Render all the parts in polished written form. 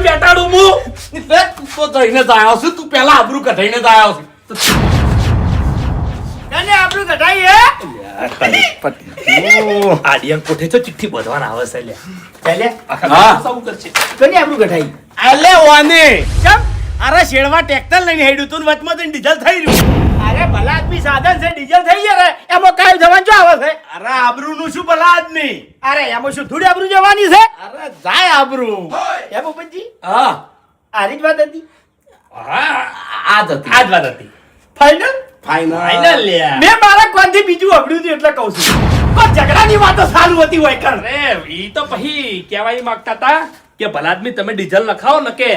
બેટાડું હું તું તો જઈને જ આવ્યો છું. તું પેલા આબરૂ કઢાઈને જ આવ્યો છું. તને આપણું કઢાઈ આડિયન કોઠે તો ચિઠ્ઠી બધવાના આવે છે લ્યા. ચાલે હા. શું કરશે? તને આપણું કઢાઈ અલે ઓને ચમ અરે શેડવા ટ્રેક્ટર લઈને હેડ્યું તું ને વચમાં જઈને ડીઝલ થઈ રહ્યું. અરે ભલા આદમી સાધન છે ડીઝલ થઈ ગયા રે એમાં કાઈ જવાન જો આવે છે અરે આબરૂનું શું ભલા આદમી? અરે એમાં શું થોડી આબરૂ જવાની છે અરે જાય આબરૂ. એ ભૂપતજી હા આરી જ વાત હતી હા આ જ હતી. આ જ વાત હતી. Final final. ફાઈનલ લ્યા. મેં મારા કોનથી બીજું અબડ્યું હતું એટલે કહું છું કોઈ ઝઘડાની વાતો સારું હતી હોય કર અરે ઈ તો પછી કહેવાય માંગતા હતા કે ભલા આદમી તમે ડીઝલ નખાવો ને કે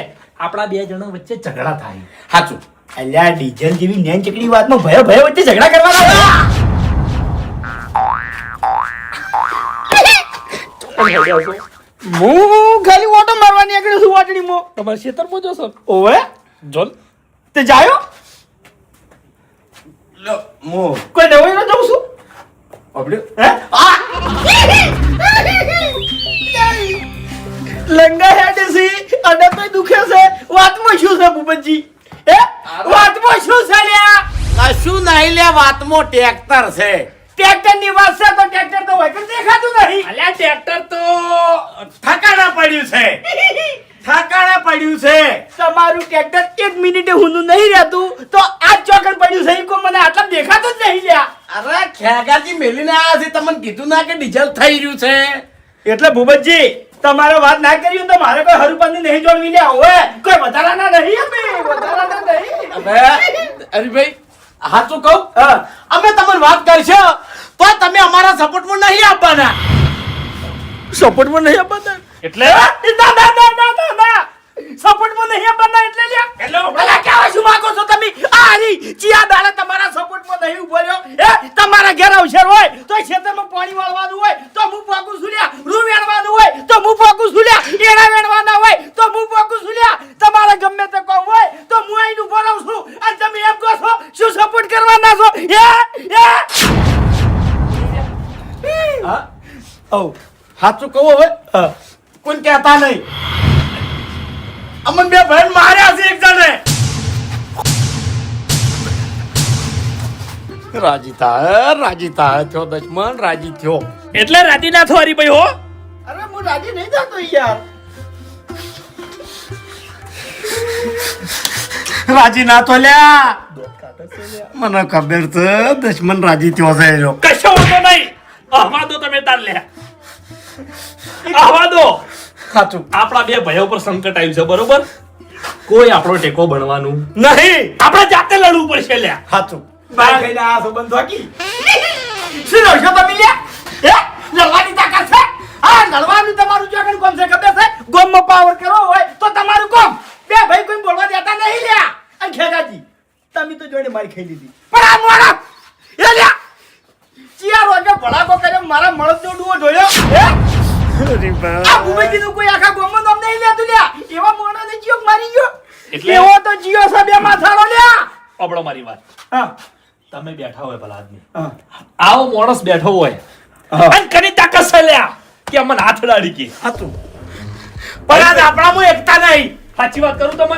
આપણા બે જણા વચ્ચે ઝઘડા થાય. સાચું. અલ્યા ડીઝલ જેવી નેન ચકડી વાતમાં ભય ભય વચ્ચે ઝઘડા કરવાના હું ખાલી ઓટો મારવાની આગળ છું વાટડીમાં તમારા ખેતરમાં જોશો ઓવે જોન તે જાયો લો મો કોઈ નવાઈ ન જાઉં છું અબડ્યું. હે લંગા હેડ છે અને તો દુખે છે વાતમાં શું છે ભૂપતજી હે વાતમાં શું છે લ્યા કશું નહીં લે વાતમાં ટ્રેક્ટર છે. ટ્રેક્ટર ની વાત છે તો ટ્રેક્ટર તો હોય પણ દેખાતું નહીં અલ્યા ટ્રેક્ટર તો ઠકાણા પડ્યું છે. ઠકાણા પડ્યું છે. તમારું ટ્રેક્ટર 1 મિનિટે હુંનું નહીં રહેતું તો આ ચોકન પડ્યું છે ઈ કો મને આટલા દેખાતું જ નહીં લ્યા અરે ખેગાજી મેલીને આયા છે. તમને કીધું ના કે ડીઝલ થઈ રહ્યું છે. એટલે ભૂપતજી તમારે વાત ના કરી તો મારે કોઈ હરુપંદી નહીં જોડવી લે હવે કોઈ વધારાના નહીં અમે વધારાના નહીં હવે હરીભાઈ સાચું કહું હા અમે તમને વાત કરશો તો તમે અમારા સપોર્ટમાં નહીં આપવાના. સપોર્ટમાં નહીં આપવાના એટલે ના સપોર્ટમાં નહીં આપવાના એટલે લ્યા એટલે ભલા કેવા શું માંગો છો તમે આરી ચિયા દાડે તમારા સપોર્ટમાં નહીં ઉભો રહ્યો એ તમારા ઘેર અવસર હોય તો ખેતરમાં પાણી વાળવાનું હોય તો હું પાકું સુલ્યા રૂ વેણવાનું હોય તો હું પાકું સુલ્યા એડા વેણવાના હોય તો હું પાકું સુલ્યા તમારા ગમે તે કામ હોય તો હું આઈને ઉભો રહું છું અને તમે એમ કહો છો શું સપોર્ટ કરવાના છો હા ઓ સાચું કહું હવે કોઈ કહેતા નહીં. અમને બે ભાઈ માર્યા છે એક જણે. રાજી થયો દશમન રાજી થયો. એટલે રાજી ના થો હરીભાઈ હો અરે હું રાજી નહીં થતો યાર રાજી ના તો લ્યા મને ખબર છે દશમન રાજી થયો છે એનો. કશો વાંધો નહીં આવા દો તમે તાર લે આવા દો સાચું. આપણા બે ભાઈઓ પર સંકટ આવ્યું છે બરોબર કોઈ આપણો ટેકો બનવાનું નહીં આપણે જાતે લડવું પડશે લ્યા સાચું. બાય કઈને આ સંબંધ વાકી શું લડશો તમે લ્યા હે લડવાની તાકાત છે આ લડવાનું તમારું જો કણ કોમ છે ખબર છે ગોમમાં પાવર કરવો હોય તો તમારું કોમ બે ભાઈ કોઈ બોલવા દેતા નહીં લ્યા અને ખેગાજી તમે તો જોડે મારી ખાઈ લીધી પણ આ મોડા એ લ્યા ચિયા રોગે ભડાકો કર્યો મારા મળદનો ડુઓ ઢોળ્યો હે આ ભૂપેજી નું કોઈ આખા ગોમમાં નામ નહીં લેતું લ્યા એવા મોણાને જીઓ મારી ગયો એટલે? એવો તો જીઓ છે બે માથાળો લ્યા આપડો મારી વાત હા તમે બેઠા હોય ભલા આદમી હા આવો માણસ બેઠો હોય અને કની તાકાત છે લ્યા કે અમને હાથ ડાળી કે સાચું. પણ આજ આપણામાં એકતા નહીં સાચી વાત કરું તમને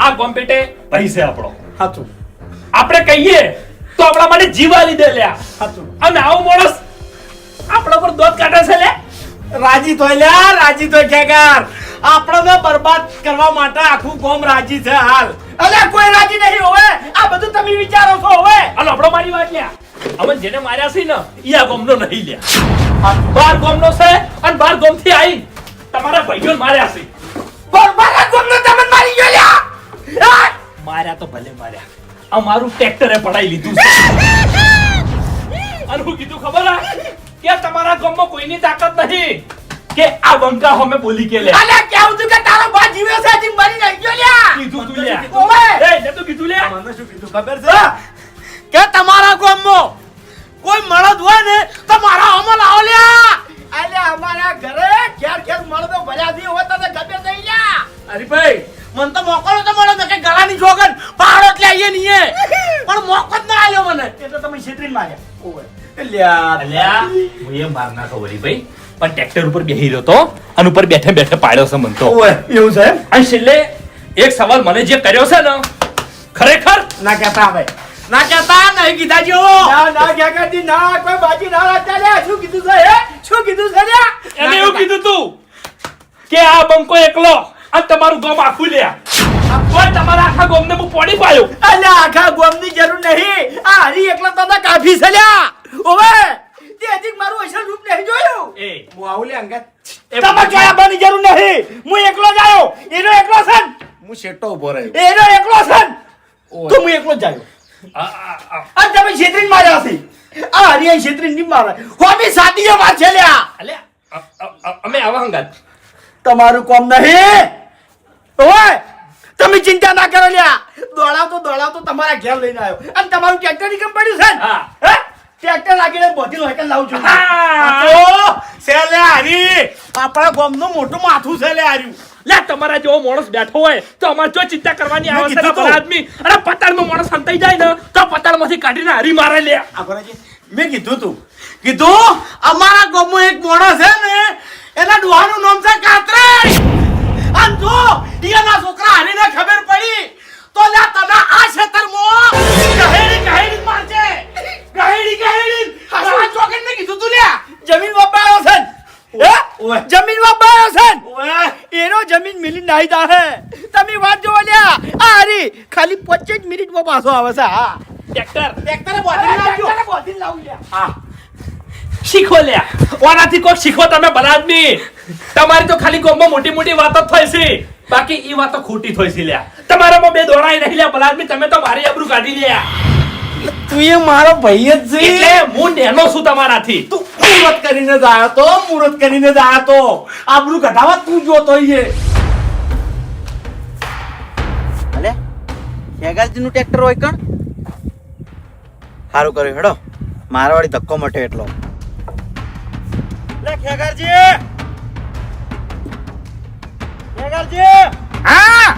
આ કોમ્પેટે ભાઈ છે આપણો સાચું. આપણે કહીએ તો આપણા માટે જીવા લીધે લ્યા સાચું. અને આવો માણસ આપણા પર દોત કાઢે છે લે રાજી તો લ્યા રાજી તો ખેગાર આપણને બરબાદ કરવા માટે આખું ગામ રાજી છે હાલ. અલ્યા કોઈ રાજી નહીં હોવે આ બધું તમે વિચારો છો હોવે અને આપણો મારી વાત લ્યા અમે જેને માર્યા છે ને ઈ આ ગોમનો નહીં લ્યા બાર ગોમનો છે અને બાર ગોમથી આવી તમારા ભાઈઓને માર્યા છે બરબાદ કોમનો તમને મારી ગયો લ્યા હા? માર્યા તો ભલે માર્યા અમારું ટ્રેક્ટરે પડાઈ લીધું છે અને હું કીધું ખબર આ કે તમારા ગામમાં કોઈની તાકાત નહીં કે આ બંકા હમે બોલી કે લે અલ્યા કેવું તું કે તારો બા જીવે છે હજી મરી નહીં ગયો લ્યા કીધું તું લે ઓવે એ ને તું કીધું લે મને શું કીધું ખબર છે કે તમારા ગામમાં કોઈ મળદ હોય ને તો મારા અમલ આવો લ્યા. અલ્યા અમારા ઘરે ઘેર ઘેર મળદો ભર્યા દી હોય તને ખબર નહીં લ્યા હરીભાઈ મને તો મોકો નતો મળ્યો ને કે ગળાની જોગન પહાડો એટલે આઈએ નહીં પણ મોકો જ ના આલ્યો મને. એટલે તમે છેતરીને માર્યા ઓવે લ્યા અલ્યા હું એ માર નાખો વળી ભાઈ પણ ટ્રેક્ટર ઉપર બેહી રહ્યો તો અને ઉપર બેઠે બેઠે પાડ્યો છે મન તો. ઓય એવું છે એમ? અને છેલ્લે એક સવાલ મને જે કર્યો છે ને ખરેખર ના કહેતા હવે ના કહેતા નહીં કીધા જો ના ખેગારજી ના કોઈ બાજી ના રાખતા લે શું કીધું છે હે શું કીધું છે લે એને એવું કીધું તું કે આ બંકો એકલો અને તમારું ગામ આખું લે કોઈ તમારા આખા ગામને હું પોડી પાયો. અલ્યા આખા ગોમની જરૂર નહીં આ હરી એકલો તો કાફી છે લ્યા ઓવે તે હજી મારું અસલ રૂપ નહીં જોયું એ હું આવું લે અંગત એ તમે જોયા બની જરૂર નહીં હું એકલો જ આવ્યો એનો એકલો છે ને? હું શેટો ઉભો રહ્યો એનો એકલો છે ને? તો હું એકલો જ આવ્યો અને તમે છેતરીને માર્યા છે આ હરિયા છેતરીને નહીં મારે હોમી સાદીએ વાત છે લ્યા અલ્યા અમે આવા હંગાત તમારું કોમ નહીં ઓય તમે ચિંતા ના કરો લ્યા દોડાવતો તમારા ઘેર લઈને આવ્યો અને તમારું ટ્રેક્ટર ની કેમ પડ્યું છે ને? હા. હે ટ્રેક્ટર લાગીને બોધી લોહીકન લાવું છું હા. તો છે લે હરી આપણા ગામનું મોટું માથું છે લે હાર્યું લે તમારા જેવો માણસ બેઠો હોય તો અમારે જો ચિંતા કરવાની મેં આવે છે કીધું ને તો. આદમી અરે પતાળનો માણસ સંતાઈ જાય ને તો પતાળમાંથી કાઢીને હારી મારે લે. મેં કીધું અમારા ગામમાં એક મોણસ છે ને એના ડોહાનું નામ છે કાતરાઈ અને જો ઈયાના છોકરા હરીને ખબર પડી તો લે તને આ ક્ષેત્રમાં કહેડી મારજે કહેડી આ ચોકન મેં કીધું તું લે જમીન વપાયો છે ને? હે જમીન વપાયો છે ને? એનો જમીન મિલી નાઈ જાહે તમે વાત જોવો લ્યા આ હરી ખાલી 25 મિનિટમાં પાછો આવે છે હા ટ્રેક્ટર બોધી લાવું લ્યા હા શીખો લે ઓનાથી કોક શીખો તમે બધા આદમી તમારી તો ખાલી ગામમાં મોટી મોટી વાતો જ થઈ છે બાકી ઈ વાતો ખોટી થઈ છે લ્યા તમારામાં બે દોડાઈ નહીં લ્યા બધા આદમી તમે તો મારી આબરૂ કાઢી લ્યા તું એ મારો ભાઈ જ છે એટલે હું નેનો છું તમારાથી તું મુહૂર્ત કરીને જ આયો તો આબરૂ કઢાવા તું જોતો ઈએ અલે ખેગારજી નું ટ્રેક્ટર હોય કણ સારું કર્યું હેડો મારા વાળી ધક્કો મટે એટલો લે ખેગારજી હા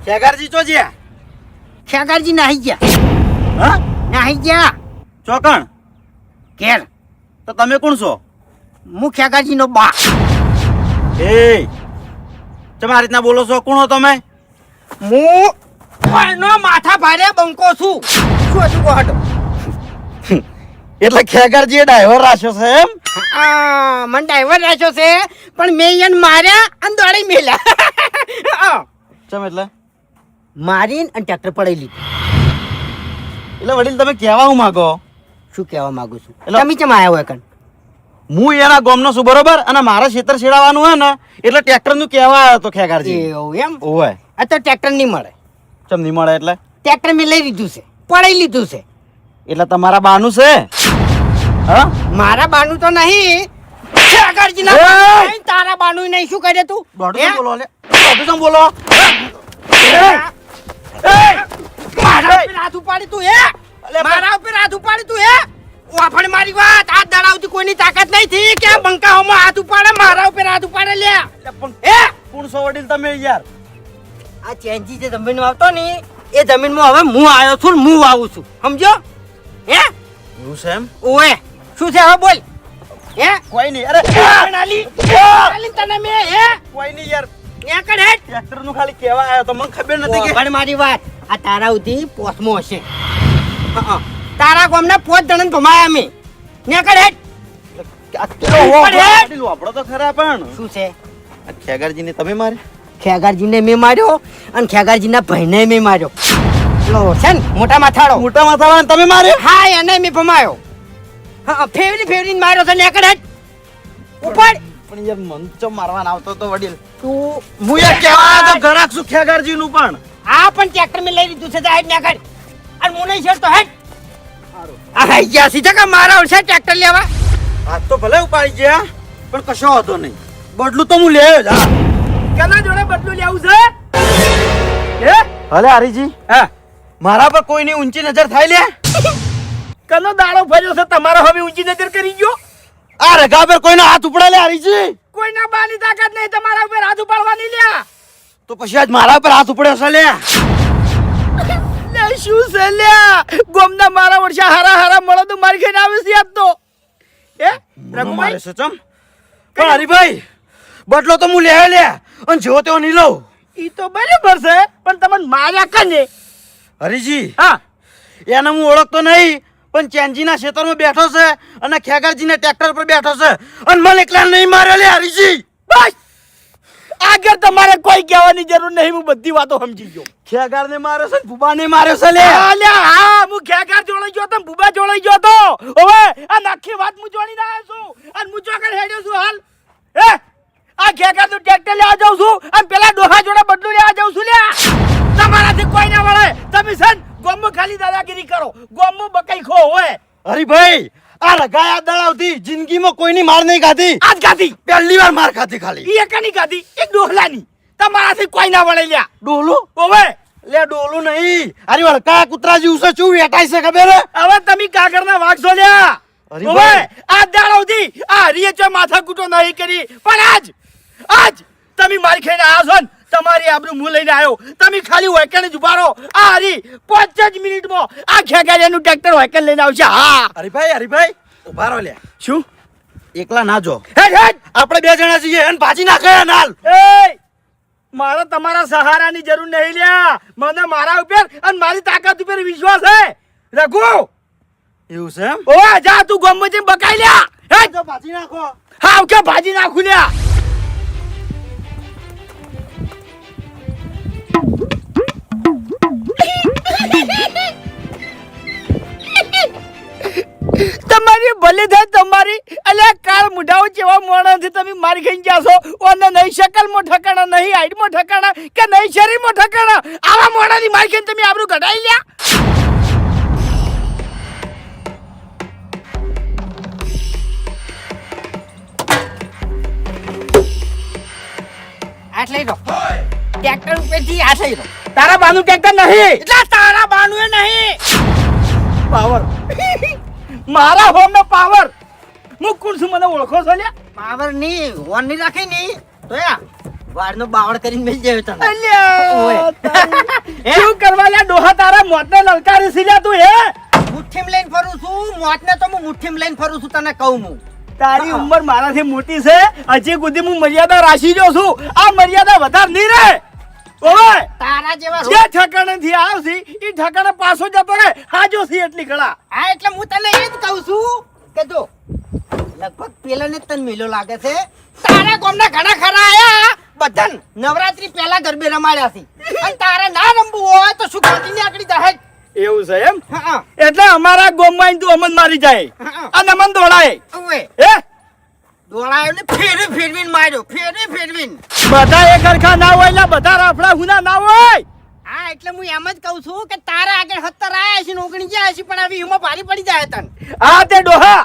ખેગારજી ચો જ્યા ખેગારજી નાહી ગયા હા નાહી ગયા ચોકણ કેર તો તમે કોણ છો હું ખેગારજી નો બા એ તમે આ રીતના બોલો છો કોણ હો તમે હું કોઈનો માથા ભારે બંકો છું શું હતું કોહટો એટલે ખેગારજી ડ્રાઈવર રાખ્યો છે એમ મને ડ્રાઈવર રાખ્યો છે પણ મેં એને માર્યા અને દોડી મેલ્યા ચમ એટલે મારીને અને ટ્રેક્ટર પડાવી લીધું એટલે વડીલ તમે કહેવા હું માંગો શું કહેવા માંગુ છું એટલે- તમે ચમ આવ્યા હોય કણ હું એના ગામનો છું બરોબર અને મારા ખેતર છેડાવવાનું હોય ને એટલે ટ્રેક્ટર નું કહેવા આવ્યો તો ખેગારજી એવું એમ ઓય આ તો ટ્રેક્ટર નહીં મળે ચમ નહીં મળે એટલે ટ્રેક્ટર મેં લઈ લીધું છે પડાવી લીધું છે એટલે તમારા બાનું છે હા મારા બાનું તો નહીં ખેગારજીના એ! બાનું નહીં, તારા બાનું નહીં શું કરે તું દોઢું હે? બોલો લે દોઢું ચમ બોલો મારા ઉપર હાથ ઉપાડી તું હે મારા ઉપર હાથ ઉપાડી તું હે વાફણ મારી વાત હાથ દડાવતી કોઈની તાકાત નહીં થી કે બંકાઓમાં હાથ ઉપાડે મારા ઉપર હાથ ઉપાડે લે હે કોણ છો વડીલ તમે યાર આ ચેન્જી જે જમીનમાં આવતો ને એ જમીનમાં હવે હું આવ્યો છું ને હું વાવું છું સમજો હે એવું છે એમ ઓએ શું છે હવે બોલ હે કોઈ નહીં અરે નાલી તને મે હે કોઈ નહીં યાર નેકડ હેડ ટ્રેક્ટર નું ખાલી કહેવા આવ્યો તો મને ખબર નથી કે પણ મારી વાત આ તારા ઉધી પોસમો હશે તારા ગામના 5 જણને ભમાયા અમે નેકડ હેડ આ કેવો હો વડીલ વાપરો તો ખરા પણ શું છે આ ખેગારજીને તમે મારે ખેગારજીને મેં માર્યો અને ખેગારજીના ભાઈને મેં માર્યો પેલો છે ને મોટા માથાળો મોટા માથાવાળાને તમે મારે હા એને મેં ભમાયો હા ફેવરી માર્યો છે નેકડ હેડ ઉપર પણ યાર મન તો મારવા ના આવતો તો વડીલ તું હું યાર કહેવા આવ્યો તો ઘરાક છું ખેગારજી નું પણ આ પણ ટ્રેક્ટર મેં લઈ લીધું છે હેડ નેકડ અને હું નહીં છેડતો હેડ આ હાઈ ગયા સીધા કે મારા ઓળશે ટ્રેક્ટર લેવા હાથ તો ભલે ઉપાડી ગયા પણ કશો હતો નહીં બદલું તો હું લેયો જ હા કેના જોડે બદલું લેવું છે હે ભલે હરીજી હા મારા પર કોઈની ઊંચી નજર થાય લે કનો દાડો ફર્યો છે તમારો હવે ઊંચી નજર કરી ગયો આ રગા પર કોઈનો હાથ ઉપડા લે હરીજી કોઈના બાની તાકાત નહીં તમારા ઉપર હાથ ઉપાડવાની લ્યા તો પછી આજ મારા પર હાથ ઉપડ્યો છે લે લે શું છે લ્યા ગોમના મારા વર્ષે હારા મળો તો મારી ખાઈને આવે છે આજ તો એ રઘુ મારે છે ચમ પણ હરીભાઈ બદલો તો હું લેવા લે અને જો તેવો નહીં લઉં. ઈ તો બરાબર છે પણ તમને માર્યા કને હરીજી હા એને હું ઓળખતો નહીં પણ ચેનજીના ખેતરમાં બેઠો છે અને ખેગારજીના ટ્રેક્ટર પર બેઠો છે અને મને એકલા નહીં માર્યો લે હરીજી. બસ આગળ તમારે કોઈ કહેવાની જરૂર નહીં હું બધી વાતો સમજી ગયો ખેગારને માર્યો છે ભૂબાને માર્યો છે લે. હા હું ખેગાર જોડાઈ ગયો તો ભૂબા જોડાઈ ગયો તો હવે આ આખી વાત હું જોડીને આવ્યો છું અને હું ચોકડ હેડ્યો છું હાલ એ આ ખેગાર નું ટ્રેક્ટર લેવા જાઉં છું અને પેલા ડોહા જોડે બદલું લેવા જાઉં છું લ્યા તમારાથી કોઈ ના વળે તમે છે ને ગોમમાં ખાલી દાદાગીરી કરો ગોમમાં બકાઈ ખો હોય હરીભાઈ આ રગાયા દળાવતી જિંદગીમાં કોઈની માર નહીં ખાધી. આજ ગાધી પહેલી વાર માર ખાધી ખાલી. ઈ એકાની ગાધી એક ડોહલાની તમારાથી કોઈ ના વળે લ્યા ડોલું ઓવે લે ડોલું નહીં અરે વળકા કૂતરા જેવું છે શું વેટાય છે ખબર હે? હવે તમે કાગળના વાગશો લ્યા અરે ઓવે ભાઈ. આ દાડોથી આ હરીએ ચો માથા કૂટો નહીં કરી પણ આજ તમે મારી ખાઈને આવ્યા છો ને તમારી આબરૂ હું લઈને આવ્યો તમે ખાલી વેકણ જ ઉભા રહો આ હરી 5 જ મિનિટમાં આ ખેગારિયાનું ટ્રેક્ટર વેકણ લઈને આવશે હા હરીભાઈ ઉભા રહો લે. શું એકલા ના જો હેડ હેડ આપણે બે જણા છીએ અને ભાજી નાખે નાલ. એ મારે તમારા સહારાની જરૂર નહીં લ્યા મને મારા ઉપર અને મારી તાકાત ઉપર વિશ્વાસ છે રઘુ એવું છે એમ? ઓ જા તું ગોમમાં જઈને બકાઈ લ્યા હેડ તો ભાજી નાખો. હા કે ભાજી નાખું લ્યા તમારી ભલે થાય તમારી અલ્યા કાળ મુઢાઓ જેવા મોણાથી તમે મારી ખાઈ ગયા છો ઓને નહીં શકલમાં ઠકાણા નહીં હાઈટમાં ઠકાણા કે નહીં શરીરમાં ઠકાણા આવા મોણાની મારી ખાઈને તમે આબરૂ કઢાઈ લ્યા આઠ લઈ લો ટ્રેક્ટર ઉપરથી આઠ લઈ લો તારા બાનું ટ્રેક્ટર નહીં એટલે તારા બાનું એ નહીં પાવર મારા હોમનો પાવર હું કોણ છું મને ઓળખો છો લ્યા પાવર ની હોર્ન ની રાખી ની તો યા વારનો બાવળ કરીને મેલ જાય તને અલ્યા તારી. શું કરવા લ્યા ડોહા તારા મોતને લલકારી છે લ્યા તું હે મુઠ્ઠીમાં લઈને ફરું છું મોતને તો હું મુઠ્ઠીમાં લઈને ફરું છું તને કહું હું તારી ઉંમર મારાથી મોટી છે હજી સુધી હું મર્યાદા રાખી રહ્યો છું આ મર્યાદા વધાર નહીં રહે ઓય તારા જેવા જે ઠકાણે થી આવશે ઈ ઠકાણે પાછો જતો રે હાજો છે એટલી ઘણા હા એટલે હું તને એ જ કહું છું કે જો લગભગ પેલાને જ તને મેલો લાગે છે તારા ગામના ઘણા ખરા આયા બધાન નવરાત્રી પહેલા ગરબે રમાડ્યા છે અને તારે ના રમવું હોય તો શું ખોટીને આકડી જાય એવું છે એમ હા એટલે અમારા ગામમાં તું અમન મારી જાય હા અને અમન દોડાય ઓવે હે દોડાયો ને ફેરવીને માર્યો ફેરવીને બધા એક સરખા ના હોય ને બધા રાફડા હુના ના હોય હા એટલે હું એમ જ કહું છું કે તારા આગળ 70 આયા છે ને 49 આયા છે પણ આવી હિમો ભારી પડી જાય તને હા તે ડોહા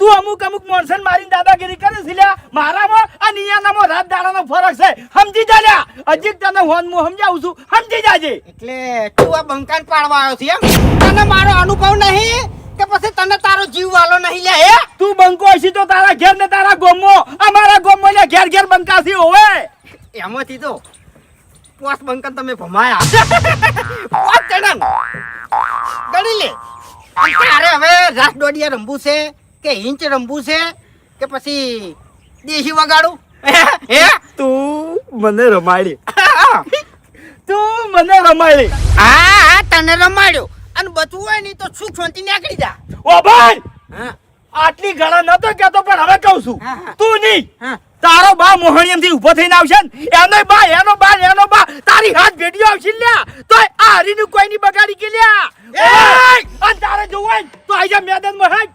તું અમુક મોણસન મારીને દાદાગીરી કરે છે લ્યા મારામાં અને ઈયાનામાં રાત દાડાનો ફરક છે સમજી જા લ્યા હજી તને હોન હું સમજાવું છું સમજી જાજે એટલે તું આ બંકાન પાડવા આવ્યો છે એમ તને મારો અનુભવ નહીં કે પછી તને તારો જીવ વાલો નહીં લે હે તું બંકો હશી તો તારા ઘેર ને તારા ગોમો અમારા ગોમો લે ઘેર બંકાસી હોવે એમાંથી તો પોસ્ટ બંકન તમે ભમાયા પોસ્ટ ચડન ગણી લે તારે હવે રાસ દોડિયા રમવું છે કે હિંચ રમવું છે કે પછી દેશી વગાડું હે તું મને રમાડી તું મને રમાડી હા તને રમાડ્યો અને બચવું હોય નહીં તો સુખ શાંતિ નીકળી જા ઓ ભાઈ હા આટલી ઘણા નતો કેતો પણ હવે કહું છું હા, હા. તું નહીં હા તારો બા મોહણીયમ થી ઉભો થઈને આવશે ને એનો બા તારી હાથ ભેટીઓ આવશે લ્યા તો આ હરીનું કોઈ ની બગાડી કે લ્યા ઓય અને તારે જોવું હોય ને તો આઈ જા મેદાનમાં હેડ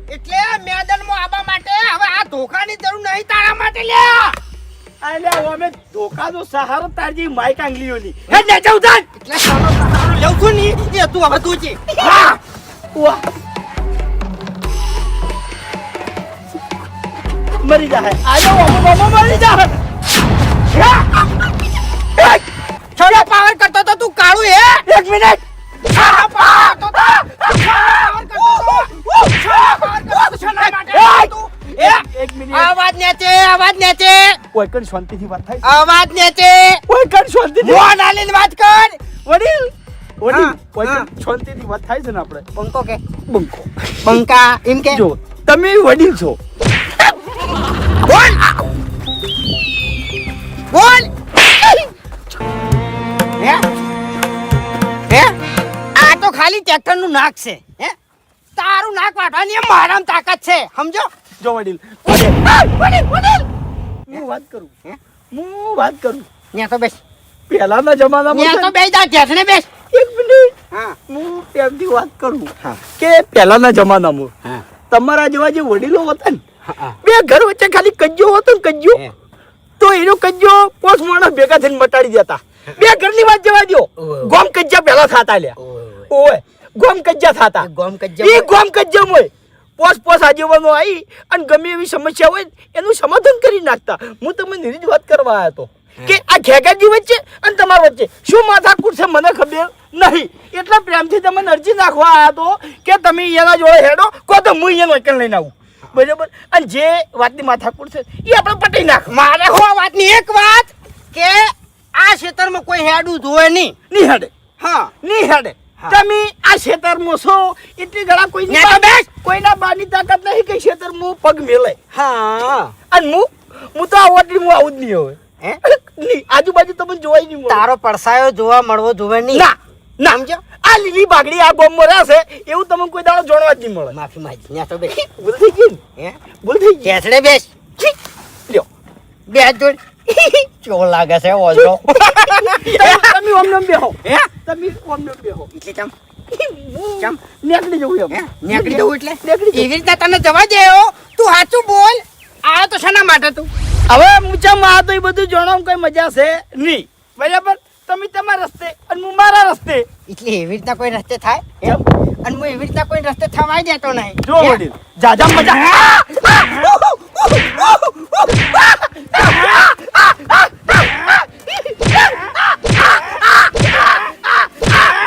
એટલે મેદાનમાં આવવા માટે હવે આ ધોખાની જરૂર નહીં તારા માટે લ્યા અલ્યા અમે ધોકાનો સહારો તારજી માઈક આંગલીઓની હેડ લે જાઉં તાન એટલે સાનો સહારો લઉં છું ની એ તું હવે તું છે હા વાહ મરી જા આજો ઓમો મરી જા છોડો પાવર કરતો તો તું કાળું હે એક મિનિટ એક મિનિટ આવાજ નેચે કોઈ કણ શાંતિથી વાત થાય આવાજ નેચે કોઈ કણ શાંતિથી મોન આલીને વાત કર વડીલ વડીલ હા, વડીલ હા. શાંતિથી વાત થાય છે ને આપણે બંકો કે બંકો બંકા એમ કે જો તમે વડીલ છો બોલ બોલ હે હે આ તો ખાલી ટ્રેક્ટર નું નાક છે હે તારું નાક વાટવાની મારામાં તાકાત છે સમજો જો વડીલ વડીલ હું વાત કરું હે? હું વાત કરું ન્યા તો બેસ પહેલાના જમાનામાં ન્યા તો છે ને, બેસ જા ઢેસણે બેસ એક મિનિટ હા હું તેમથી વાત કરું હા. કે પહેલાના જમાનામાં હા તમારા જેવા જે વડીલો હતા ને હા બે ઘર વચ્ચે ખાલી કજ્જો હતો ને કજ્જો હે. તો એનો કજ્જો પોસ માણસ ભેગા થઈને મટાડી દેતા બે ઘરની વાત જવા દો ઓય. ગોમ કજ્જા પહેલા થતા લ્યા ઓય ગોમ કજ્જા થતા ગોમ એ કજ્જા ગોમ કજ્જામાં પોસ આગેવાનો આવી અને ગમે એવી સમસ્યા હોય એનું સમાધાન કરી નાખતા હું તમને નીરી જ વાત કરવા આવ્યો હતો કે આ ઘેગાજી વચ્ચે અને તમારા વચ્ચે શું માથાકૂટ છે મને ખબર નહીં એટલા પ્રેમથી તમને અરજી નાખવા આવ્યો હતો કે તમે એના જોડે હેડો કો તો હું એનો એકલ લઈને આવું બરાબર અને જે વાતની માથાકૂટ છે એ આપણે પટાઈ નાખ મારે હો વાતની એક વાત કે આ ખેતરમાં કોઈ હેડું જોવે નહીં નહીં હેડે હા નહીં હેડે હા. તમે આ ખેતરમાં છો એટલી ઘણા કોઈ ને તો બેસ. કોઈના બાની તાકાત નહીં કે ખેતરમાં પગ મેલે હા અને હું તો આ ઓટલી હું આવું જ નહીં હવે હે નહીં આજુબાજુ તમને જોવાય નહીં મળે. તારો પડસાયો જોવા મળવો જોવે નહીં ના ના સમજો આ લીલી બાગડી આ બોમ્બમાં રહેશે એવું તમને કોઈ દાડો જોડવા જ નહીં મળે માફી માંગી ન્યા તો બેસ ભૂલ થઈ ગઈ ને? હે ભૂલ થઈ ગઈ ઢેસણે બેસ છી. લ્યો બે જોડ ચો લાગે છે ઓજો તમે ઓમ બેહો હે તમે ઓમ બેહો એટલે ચમ ચમ નીકળી જવું એમ હે નીકળી જવું એટલે નીકળી જવું. એવી રીતે તને જવા દેવો તું સાચું બોલ આ તો શેના માટે તું હવે મૂચામાં આ તો એ બધું જણાવું કઈ મજા છે નહીં બરાબર તમે તમારા રસ્તે અને હું મારા રસ્તે એટલે એવી રીતના કોઈ રસ્તે થાય હે? અને હું એવી રીતના કોઈ રસ્તે થવાય દેતો નહીં જો હે? વડીલ જાજા મજા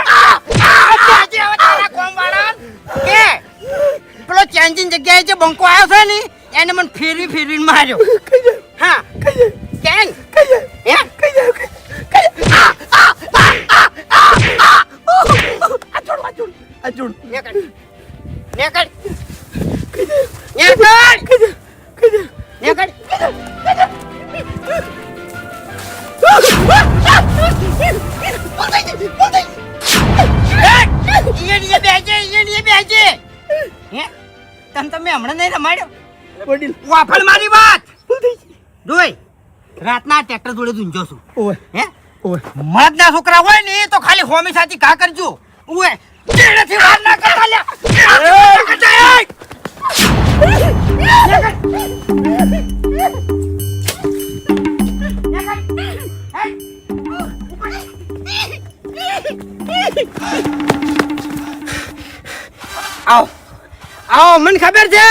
આજે હવે તારા કોમવાળા કે પેલો ચેન્જિંગ જગ્યાએ જે બંકો આવ્યો છે ને એને મને ફેરવીને માર્યો હા કેમ હે અર્જુન નેકળ નેકળ નેકળ નેકળ તમે હમણાં નહીં રમાડ્યો વડીલ વાફળ મારી વાત જોઈ રાતના ટ્રેક્ટર જોડે ઝૂંઝો છું ઓય હે ઓય મર્દના છોકરા હોય ને એ તો ખાલી હોમી સાથી ઘા કરજો ઉએ ચેડેથી વાર ના કરતા લ્યા આવો આવો મને ખબર છે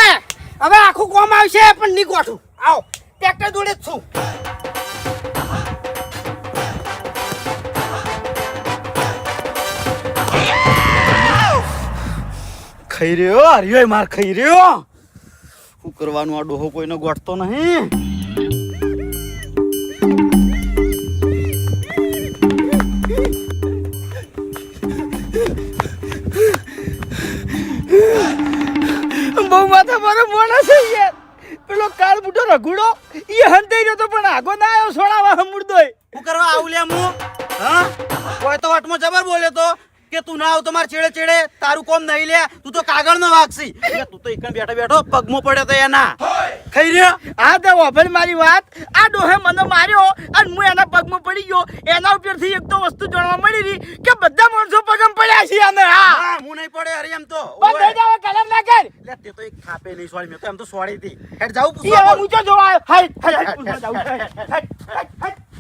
હવે આખું કોમ આવશે પણ નહીં ગોઠું આવો ટ્રેક્ટર જોડે જ છું ખાઈ રહ્યો હરિયો માર ખાઈ રહ્યો શું કરવાનું આ ડોહો કોઈને ગોઠતો નહીં બહુ માથા મારો મોણા છે યાર પેલો કાળ બુટો રઘુડો એ હંતાઈ રહ્યો તો પણ આગો ના આવ્યો સોડાવા હમુડદોય શું કરવા આવું લે હું હા કોઈ તો વાટમાં જબર બોલ્યો તો કે તું ના આવ તો માર છેડે છેડે તારું કોમ નહીં લે તું તો કાગળ નો વાગસી તું તો એકણ બેઠો બેઠો પગમાં પડ્યો તો એના ખાઈ રહ્યો આ તો વાભર મારી વાત આ ડોહે મને માર્યો અને હું એના પગમાં પડી ગયો એના ઉપરથી એક તો વસ્તુ જાણવા મળી રહી કે બધા માણસો પગમાં પડ્યા છે આને હા હા હું નહીં પડે અરે એમ તો બંધ થઈ જાવ કલર ના કર લે તે તો એક ખાપે નહીં સોળી મેં તો એમ તો સોળી હતી હેડ જાઉં ઈ હવે મૂચો જોવા હાય હાય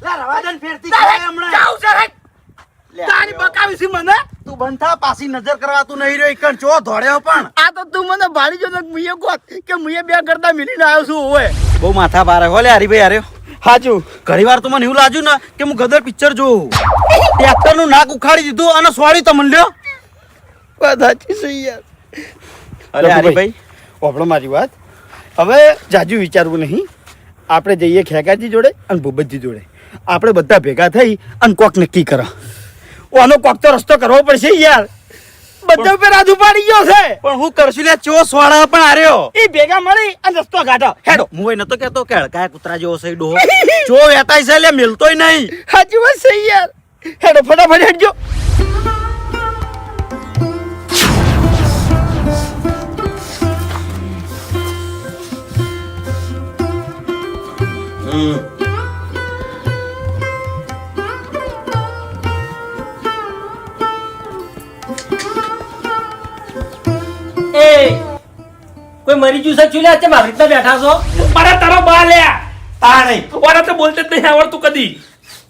લે રવાજન ફેરતી જાય હમણાં જાવ છે હાય લે, તારી આવ્યો. બકાવી છે મને તું બંધ થા પાછી નજર કરવા તું નહીં રહ્યો એકણ ચો ધોડ્યો પણ આ તો તું મને ભાડી જો તો મુયે ગોત કે મુયે બે કરતા મિલીને આવ્યો છું ઓય બહુ માથા ભારે હો લે હરીભાઈ હાર્યો હાચું ઘણી વાર તો મને એવું લાગ્યું ને કે હું ગદર પિક્ચર જોઉં ટ્રેક્ટર નું નાક ઉખાડી દીધું અને સોળી તમને લ્યો વાત સાચી છે યાર અરે હરીભાઈ આપણો મારી વાત હવે જાજુ વિચારવું નહીં આપણે જઈએ ખેગાજી જોડે અને ભૂપતજી જોડે આપણે બધા ભેગા થઈ અને કોક નક્કી કરો ઓનો કોક તો રસ્તો કરવો પડશે યાર. બધા ઉપર હાથ ઉપાડી ગયો છે. પણ હું કરશું લે ચો સોળા પણ હાર્યો. એ ભેગા મળી અને રસ્તો કાઢો હેડો. હું નતો કેતો કે હડકાયા કૂતરા જેવો છે ડોહો. ચો વેતાય છે લે મિલતોય નહીં. સાચી વાત છે યાર. હેડો ફટાફટ હેડજો. કોઈ મરી ગયું છે ચૂલ્યા છે મારી રીતના બેઠા છો? મારા તારો બા લ્યા તાણે ઓરા તો બોલતે જ નહીં આવડતું કદી.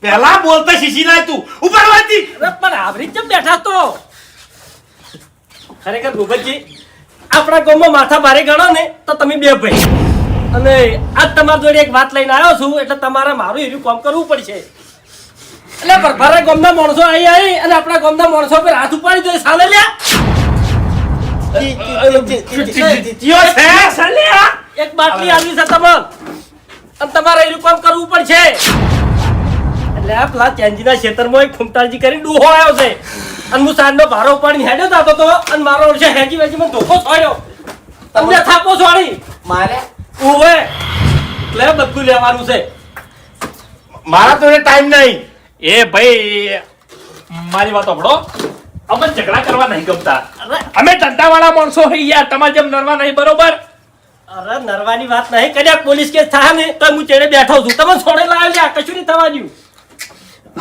પેલા બોલતા શીશી ના તું ઉપર વાંચી. અરે પણ આવરી જ કેમ બેઠા તો? ખરેખર ભૂપતજી આપણા ગામમાં માથા ભારે ગણો ને તો તમે બે ભાઈ અને આજ તમારી જોડે એક વાત લઈને આવ્યો છું એટલે તમારે મારું એનું કામ કરવું પડશે. એટલે ભરભરા ગામના માણસો આવી અને આપણા ગામના માણસો પર હાથ ઉપાડી જોઈએ સાલે લ્યા. જીઓ છે સલ્યા એક બાટલી આવી છે તમને અને તમારે એનું કામ કરવું પડશે. એટલે આ પેલા ચેન્જીના ક્ષેત્રમાં એક ફૂમતાળજી કરીને ડૂહો આવ્યો છે અને હું સાંજનો ભારો ઉપાડીને હેડ્યો જતો હતો અને મારો ઓળશે હેજી વેજી મને ધોકો છોડ્યો. તમને થાપો છોડી મારે ઓવે એટલે બધું લેવાનું છે. મારા તો ટાઈમ નહીં. એ ભાઈ મારી વાત સાંભળો. અમે ઝઘડા કરવા નહીં ગમતા. અમે ધંધાવાળા માણસો હોય યાર. તમારે જેમ નરવા નહીં બરોબર. અરે નરવાની વાત નહીં કદાચ પોલીસ કેસ થાય ને તો હું ચેડે બેઠો છું. તમે છોડે લાવ્યા કશું નહીં થવા દઉં.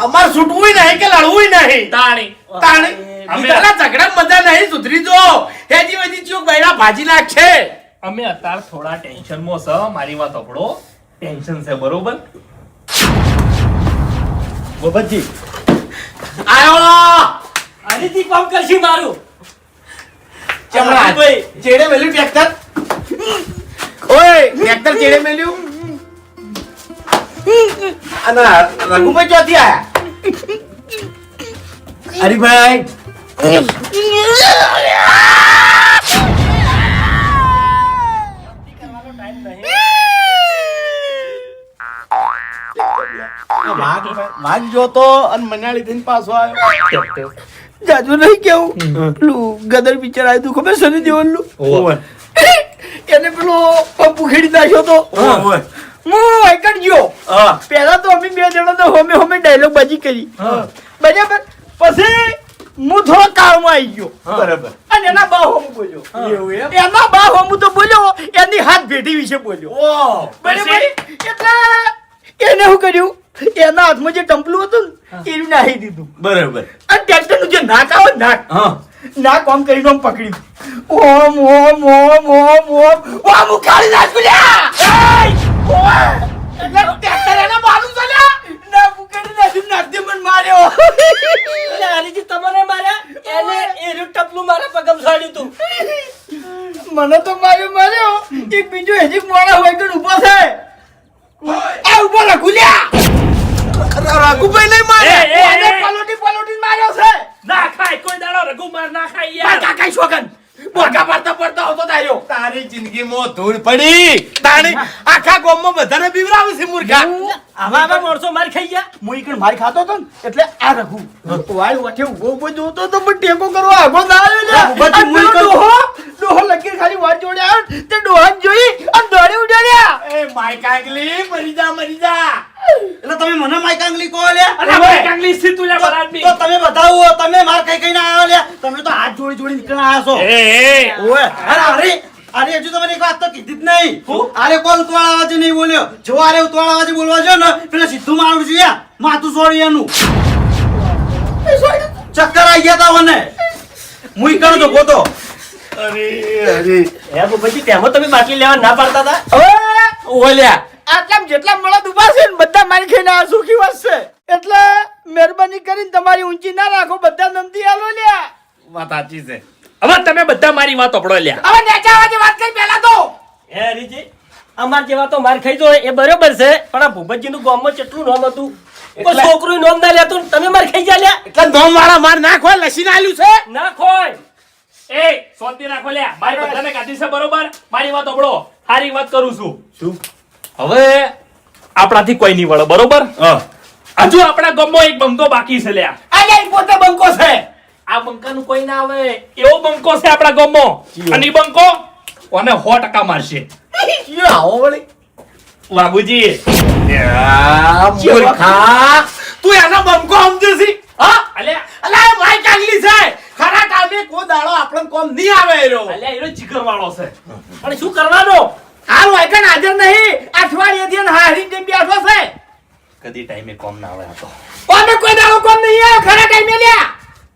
અમાર છૂટવું નહીં કે લડવું નહીં. તાણી તાણે અમે- પેલા ઝઘડા મજા નહીં સુધરી જો હેજી વેજી ચૂક બૈડા ભાજી નાખશે. અમે અત્યારે થોડા ટેન્શનમાં છે. મારી વાત સાંભળો. ટેન્શન છે બરોબર. ભૂપતજી આયો આનીથી કામ કરશું મારું. ચમડા ભાઈ ચેડે મેલ્યું ટ્રેક્ટર. ઓય ટ્રેક્ટર ચેડે મેલ્યું. અને રઘુભાઈ ચોથી આયા. હરીભાઈ વાઘ જોતો અને મનાળી થઈને પાછો આવ્યો. જાજુ નહીં કેવું પેલું ગદર પિક્ચર આવ્યું તું ખબર સની દેવલનું? એને પેલો પંપુ ખેડી નાખ્યો તો ઓય હું એકડ ગયો. હા પહેલા તો અમે બે જણા તો હોમે હોમે ડાયલોગ બાજી કરી બરાબર. પછી હું થોડો કાળમાં આવી ગયો બરાબર. અને એના બા હોમ બોલ્યો. એવું એમ? એના બા હોમ તો બોલ્યો એની હાથ ભેટી વિશે બોલ્યો. ઓહ બરાબર. એટલે એને શું કર્યું એના હાથમાં જે ટંપલું હતું ને એનું નાહી દીધું બરાબર. અને ટ્રેક્ટરનું જે નાક આવે ને નાક હા નાક આમ કરીને આમ પકડ્યું. ઓમ ઓમ ઓમ ઓમ ઓમ ઓમ ઉખાડી નાખ્યું લ્યા. એટલે ટ્રેક્ટર એના બાજુ ચાલ્યા નાક ઉખાડી નાખ્યું. નાકથી મને માર્યો. એટલે આનીથી તમને માર્યા એને એનું ટપલું મારા પગમ છોડ્યું તું. મને તો માર્યો એક બીજો હજી મોડા હોય કે ઊભો છે. આ ઊભો રાખું લ્યા. રઘુભાઈ નહીં મારે. એ, એ, એને પલોટી માર્યો છે. ના ખાય કોઈ દાડો રઘુ માર ના ખાય મારા યાર. કાકા શોગન બોકા પડતા પડતા આવતો તાર્યો. તારી જિંદગીમાં ધૂળ પડી. તાણી આખા ગામમાં બધાને બીવરાવે છે મૂર્ખા. આવા આવા માણસો માર ખાઈ ગયા. હું ઈકણ મારી ખાતો હતો ને એટલે આ રઘુ વાળ વાઠે ઉભો જોતો તો પણ ટેકો કરવા આગો ના આવ્યો લે. પછી હું ઈકણ- ડોહો લગી ખાલી વાળ જોડે આવ્યો ને તે ડોહાને જોઈ અને દોડી ઉડાડ્યા. એ માય કાંગલી મરી જા મરી જા. એટલે તમે મને માઈક આંગલી કહો લે. અરે ભાઈ કાંગલી સી તું લે બરાદમી. તો તમે બતાવો તમે માર કઈ કઈ ના આવ્યો લે. તમે તો હાથ જોડી જોડી નીકળ્યા આવ્યા છો. એ ઓય અરે હજુ તમને એક વાત તો કીધી જ નહીં. અરે કોણ ઉતવાળા અવાજે નહીં બોલ્યો. જો અરે ઉતવાળા અવાજે બોલવા જો ને પેલા સીધું મારું જોઈએ માથું છોડી એનું ચક્કર આવી ગયા તા મને. હું ઈ કરું તો ગોતો. હે ભૂપતજી તેમાં તમે બાટલી લેવા ના પાડતા હતા. હવે ઓલ્યા આટલા જેટલા મળદ ઉભા છે ને બધા મારી ખાઈને આ સુખી વાત છે. એટલે મહેરબાની કરીને તમારી ઊંચી ના રાખો. બધા નમતી આલો લ્યા. વાત સાચી છે. હવે તમે બધા મારી વાત સાંભળો લ્યા. હવે નેચા અવાજે વાત કરી પહેલા તો. હે હરીજી અમાર જેવા તો માર ખાઈ જો એ બરોબર છે પણ આ ભૂપતજી નું ગામમાં કેટલું નામ હતું. કોઈ છોકરું નામ ના લેતું ને તમે માર ખાઈ જા લ્યા. એટલે ધોમ વાળા માર નાખો લસીને આલ્યું છે. ના ખોય. એ શાંતિ રાખો લ્યા. મારી બધાને કાઢી છે બરોબર. મારી વાત સાંભળો. સારી વાત કરું છું. શું? હવે આપણાથી કોઈ નહીં વળે બરોબર. હા હજુ આપણા ગામમાં એક બંધો બાકી છે લ્યા. આ અલ્યા ઈ પોતે બંકો છે. આ બંકાનું કોઈ ના આવે એવો બંકો છે આપણા ગામમાં. અને ઈ બંકો ઓને 100% મારશે. યો આવો વળી. બાબુજી મૂર્ખા તું એનો બંકો સમજે છે હા અલ્યા અલ્યા માય કાગલી છે ખરા ટાઈમે કો દાડો આપણને કોમ નહીં આવે એરો અલ્યા એનો જીગર વાળો છે. પણ શું કરવાનો? હાલ વાયકણ હાજર નહીં. અઠવાડિયેથી એને હારીને જેમ બેઠો છે. કદી ટાઈમે કોમ ના આવે આ તો. અમે કોઈ દાડો કોમ નહીં આવે ખરા ટાઈમે લ્યા.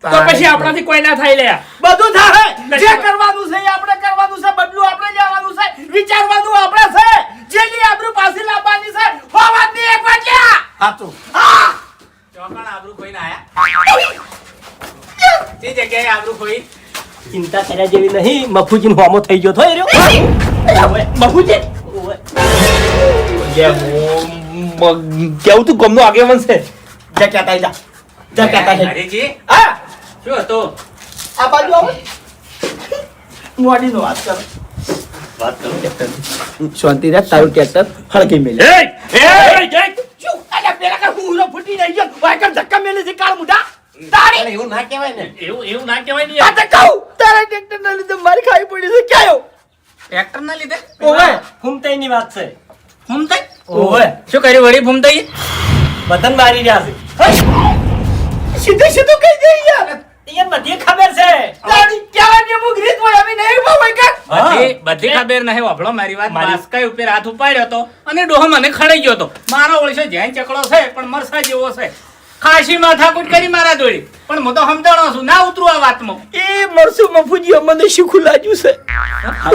તો પછી આપણાથી કોઈ ના થાય લે. બધું થાય. જે કરવાનું છે એ આપણે કરવાનું છે. બદલું આપણે લેવાનું છે. વિચારવાનું આપણે છે. જેની આબરૂ પાછી લાવવાની છે. હોવાની એક વાગ્યા. સાચું હા. ચોકણ આબરૂ કોઈને આયા તે જગ્યાએ આબરૂ કોઈ ચિંતા કર્યા જેવી નહીં. મફુજીનો હોમો થઈ ગયો થો એ રહ્યો. બાબુજી કેવું તું ગમનો આગેવાન છે. જા કહેતા જા. જા કહેતા છે. હરીજી હા. શું હતું આ બાજુ આવો. મોડીનો વાત કરો. વાત કરું ટ્રેક્ટર. શાંતિ રાખ. તારું ટ્રેક્ટર હળગી મેલે. એ શું? અલ્યા પેલા કર હુંનો ફૂટી નહીં ગયો. વાયકણ ધક્કા મેલે છે કાળ મુઢા. તારી એવું ના કહેવાય ને એવું ના કહેવાય ને આ યાર. તો કહું. તારા ટ્રેક્ટરના લીધે મારી ખાઈ પડી છે. ક્યાં ટ્રેક્ટર ના લીધે ઓવે. ફૂમતાઈની વાત છે. ફૂમતાઈ ઓવે. શું કર્યું વળી ફૂમતાઈ બટન મારી રહ્યા છે. સીધું સીધું કહી દે યાર. એને બધી ખબર છે. તારી કહેવાની અમુક રીત હોય. અમે નહીં ઉભા વાયકણ. બધી ખબર નહીં વાપરો મારી વાત માસ્કાઈ ઉપર હાથ ઉપાડ્યો તો અને ડોહો મને ખડાઈ ગયો તો મારો ઓળશો જ્યાં ચકડો છે પણ મરસા જેવો છે ખાસી માથાકૂટ કરી મારા દોડી પણ હું તો સમજાણો છું ના ઉતરું આ વાતમાં એ મરસુ મફુજી અમને શીખું લાગ્યું છે.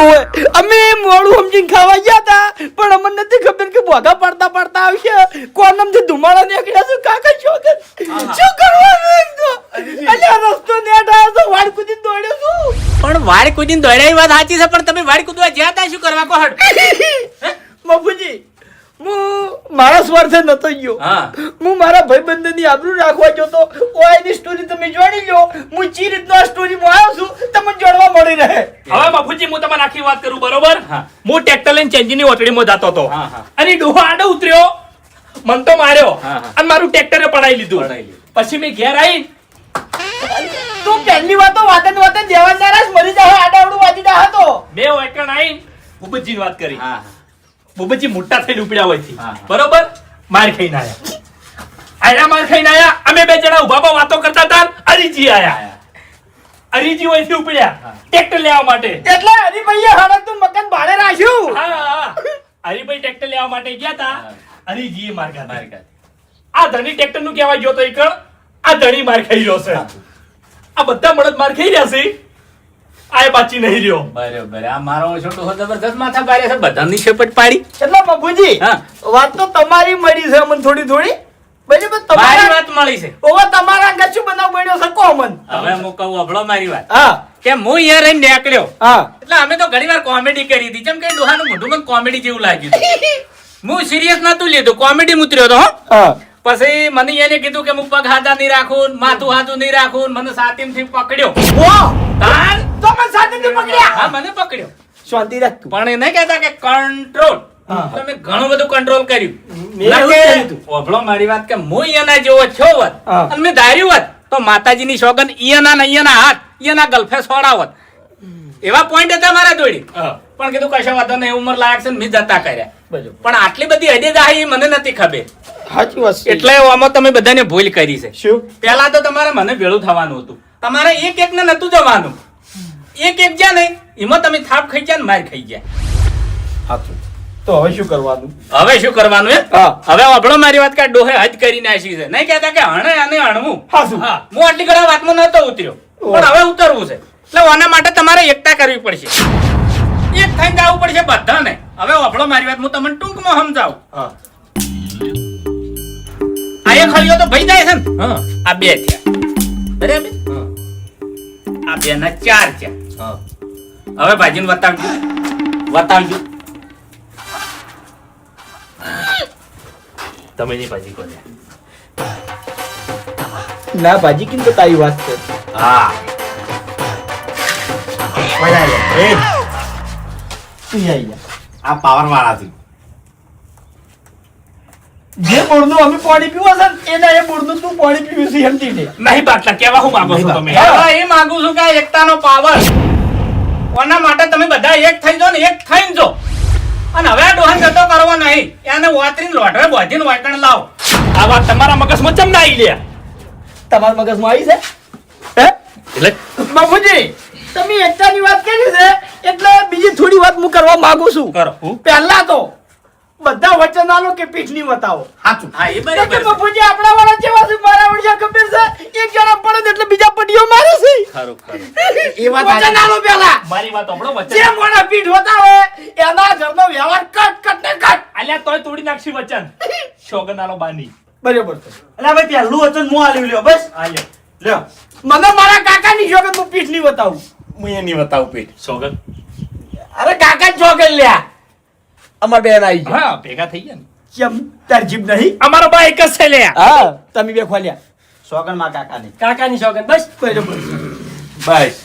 ઓવે. અમે મોડું સમજીને ખાવા ગયા હતા પણ અમને નથી ખબર કે ભોગા પડતા પડતા આવશે. કોનમથી ધુમાડા નીકળ્યા છે. કાકા શું કરવાનું એક તો? અલ્યા રસ્તો નેટ આવ્યો તો વાડ કૂદીને દોડ્યો છું. પણ વાડ કૂદીને દોડાઈ વાત સાચી છે પણ તમે વાડ કૂદવા જ્યાં હતા શું કરવા કોહડ મફુજી હું મારા સ્વાર્થે નતો ગયો. હા. હું મારા ભાઈબંધની આબરૂ રાખવા ગયો તો ઓયની સ્ટોરી તમે જોડી લો. હું ચી રીતનો આ સ્ટોરીમાં આવ્યો છું તમને જોડવા મળી રહે. હવે બાપુજી હું તમને આખી વાત કરું બરોબર. હા. હું ટ્રેક્ટર લઈને ચેન્જીની ઓટડીમાં જતો હતો હા, હા. અને ડોહો આડો ઉતર્યો મન તો માર્યો હા, હા. અને મારું ટ્રેક્ટરે પડાઈ લીધું. પડાઈ લીધું. પછી મેં ઘેર આવી તું પહેલી વાતો વાતે દેવાદાર જ મરી જાય આડાવડું વાજી દા હતો. બે વાયકણ આવીને ભૂપતજીની વાત કરી. હા ભૂપતજી મોટા થઈને ઉપડ્યા હોયથી હા, હા. બરોબર માર ખાઈને આયા. આયા માર ખાઈને આયા. અમે બે જણા ઉભા વાતો કરતા હતા. અરીજી આયા. અરીજી હોયથી ઉપડ્યા ટ્રેક્ટર લેવા માટે. એટલે હરીભાઈએ હાડક તું મકાન ભાડે રાખ્યું. હા હરીભાઈ ટ્રેક્ટર લેવા માટે ગયા હતા. હા. હરીજીએ માર ખાધા. મારી કાઢ. આ ધણી ટ્રેક્ટર નું કહેવાય ગયો તો એક આ ધણી માર ખાઈ રહ્યો છે. આ બધા મળદ માર ખાઈ રહ્યા છે. આ બાચી નહીં રહ્યો. બરોબર આ મારો છોટો જબરદસ્ત માથા પાડે છે બધાની શેપટ પાડી એટલે મફુજી હા. વાત તો તમારી મળી છે અમને થોડી થોડી બરાબર. મારી તમારા વાત મળી છે ઓવા તમારા અંગત શું બનાવ બન્યો છે કોમન. હવે હું કહું અભળો મારી વાત હા કે હું અહીંયા રહીને નીકળ્યો હા એટલે અમે તો ઘણી વાર કોમેડી કરી હતી જેમ કે ડોહાનું મોઢું મને કોમેડી જેવું લાગ્યું હતું. હું સિરિયસ નતું લીધું કોમેડી ઉતર્યો તો હો હા પછી મને એને કીધું કે હું પગ હાથા નહીં રાખું માથું હાથું નહીં રાખું મને સાતીમથી પકડ્યો વાહ તાન તો મને સાથેથી પકડ્યા. હા મને પકડ્યો શાંતિ રાખ તું. પણ એ નહીં કહેતા કે કંટ્રોલ હા. તમે ઘણું બધું કંટ્રોલ કર્યું મેં ના એવું જ કે કર્યું તું. ઓભળો મારી વાત કે હું એના જેવો છો વત હા. અને મેં ધાર્યું હોત તો માતાજીની સોગન ઈયાના ને ઈયાના હાથ ઈયાના ગલ્ફે સોડાવત એવા પોઈન્ટ હતા મારા દોડી પણ કીધું કશો વાંધો નહીં ઉંમર લાયક છે ને મેં જતા કર્યા બરાબર. પણ આટલી બધી હદે દાહી મને નથી ખબર સાચી વાત છે. એટલે આમાં તમે બધાને ભૂલ કરી છે શું પહેલા તો તમારે મને ભેળું થવાનું હતું તમારે એક એક ને નતું જવાનું એક એક જ્યાં નહીં એમાં તમે થાપ ખાઈ ગયા ને માર ખાઈ ગયા સાચું. તો હવે શું કરવાનું? હવે શું કરવાનું એમ હા. હવે અભળો મારી વાત કે ડોહે હજ કરી નાખી છે નહીં કહેતા કે હણે અને હણવું હાચું. હા હું આટલી ઘણા વાતમાં નતો ઉતર્યો પણ હવે ઉતરવું છે એટલે આના માટે તમારે એકતા કરવી પડશે એક થઈને જવું પડશે બધાને હવે અભળો મારી વાત હું તમને ટૂંકમાં સમજાવું હા આ એક હળિયો તો ભઈ જાય છે ને હા આ બે થયા બરાબર આ બે ના ચાર થયા હા હવે ભાજીને વતાવજો વતાવજો તમે નહીં પાછી કોને. ના ભાજી કેમ તો તારી વાત છે. હા તું આઈ જા. આ પાવર વાળા થી જે મૂળનું અમે પાણી પીવો છે ને એના એ મૂળનું તું પાણી પીવું છે સમજી લે. નહીં બાટલા કેવા હું માંગો છો તમે હવે એ માંગુ છું કે આ એકતાનો પાવર કોના માટે તમે બધા એક થઈ જાઓ ને એક થઈને જો અને હવે આ ડોહન જતો કરવો નહીં એને વાતરીને લોઢરે બોધીને વાટણ લાવો. આ વાત તમારા મગજમાં ચમ ના આવી લે તમારા મગજમાં આવી છે હે એટલે બાપુજી તમે એકતાની વાત કરી છે એટલે બીજી થોડી વાત હું કરવા માંગુ છું. કરો હું પહેલા તો બધા વચન આલો કે પીઠની બતાવો. સાચું. હા એ તો બરાબર કે છે. બાપુજી આપણા વાળા કેવા છે મારા વળિયા ખબર છે એક જણા પડે ને એટલે બીજા પટીઓ મારે છે. ખરું ખરું એ વાત વચન આલો પહેલા મારી વાત સાંભળો જે વચન મોણા પીઠ હોતા હોય એના ઘરનો વ્યવહાર કટ ને કટ. અલ્યા તોય તોડી નાખશી વચન શોગનાલો બાની બરાબર છે. એટલે ભાઈ પહેલું વચન હું આલ્યું લ્યો બસ આલ્યો લ્યો મને મારા કાકાની શોગન હું પીઠ નહીં બતાવું. હું એની બતાવું પેટ. સોગન અરે કાકા શોગન લ્યા અમાર બેન આવી છે. હા ભેગા થઈ ગયા ને કેમ તાર જીભ નહીં? અમારો બા એક જ છે લે હા તમે બે ખોલ્યા સોગન માં કાકાની કાકાની શોગન બસ બરાબર. બસ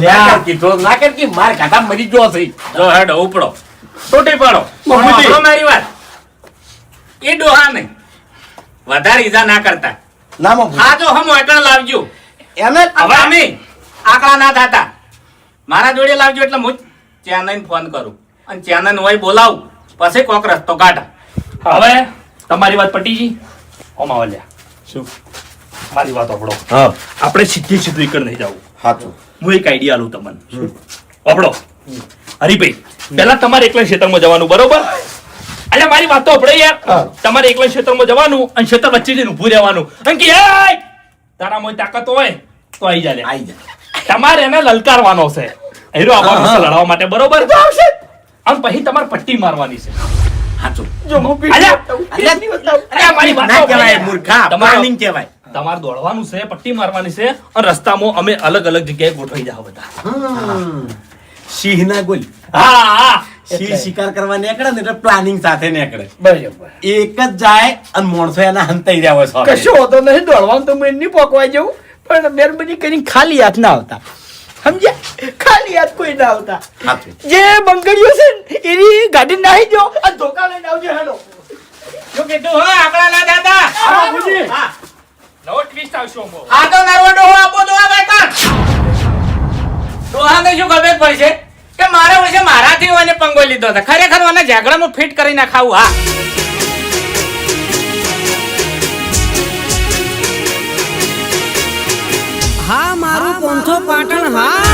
ના કીધો ના કર કે માર કાકા મરી ગયો છે. જો હેડ ઉપડો તૂટી પડો બાપુજી. સાંભળો મારી વાત એ ડોહા નહીં વધારે ઈજા ના કરતા ના બાપુજી. આ જો હમ વાટણ લાવજો એને હવે અમે આકડા ના થતા મારા જોડે લાવજો એટલે હું ચેનઈને ફોન કરું અને ચેનન હોય બોલાવું પછી કોક રસ્તો કાઢા હવે તમારી વાત પટી ગઈ ઓમ આવો લ્યા શું? મારી વાત સાંભળો હા આપણે સીધી સીધું એકડ નહીં જવું સાચું. હું એક આઈડિયા આલું તમને સાંભળો હરીભાઈ પહેલા તમારે એકલા ક્ષેત્રમાં જવાનું બરોબર અલ્યા મારી વાત તો આપણે યાર તમારે એકલા ક્ષેત્રમાં જવાનું અને ક્ષેત્ર વચ્ચે જઈને ઊભું રહેવાનું અને કે "એય, તારામાં તાકાત હોય તો આવી જા લે." આઈ જા. તમારે એને લલકારવાનો છે હીરો આવવાનો છે લડવા માટે બરોબર આવશે અને પછી તમારે પટ્ટી મારવાની છે સાચું. જો હું પીઠ અલ્યા, બતાવું. પીઠ નહીં બતાવું. અલ્યા, મારી વાત ના તો કહેવાય સાંભળો. મૂર્ખા. તમારો- પ્લાનિંગ કહેવાય. તમારે દોડવાનું છે પટ્ટી મારવાની છે અને રસ્તામાં અમે અલગ અલગ જગ્યાએ ગોઠવાઈ જાવ બધા સિંહ ના ગોલ. હા હા સિંહ શિકાર કરવા નીકળે ને એટલે પ્લાનિંગ સાથે નીકળે. બરાબર. એક જ જાય અને માણસો એના હંતાઈ રહ્યા હોય સાથે. કશો હોતો નહીં દોડવાનું તો હું નહીં પોકવાઈ જવું પણ મહેરબાની કરીને ખાલી હાથ ના આવતા સમજ્યા ખાલી હાથ કોઈ ના આવતા સાચું. જે બંગડીઓ છે ને એની ગાડી નાહી જો અને ધોકા લઈને આવજો હેલો શું કીધું હો આકડા ના દાદા બાપુજી. હા નવો ટ્વિસ્ટ આવશે ઓમો. આ તો નરવો ડોહો આપો તો આ બેટા ડોહાને શું ખબર પડશે કે મારે વર્ષે મારાથી ઓને પંગો લીધો હતો ખરેખર ઓને ઝાગડામાં ફિટ કરી નાખાવું હા હા મારું પોંથો પાટણ હા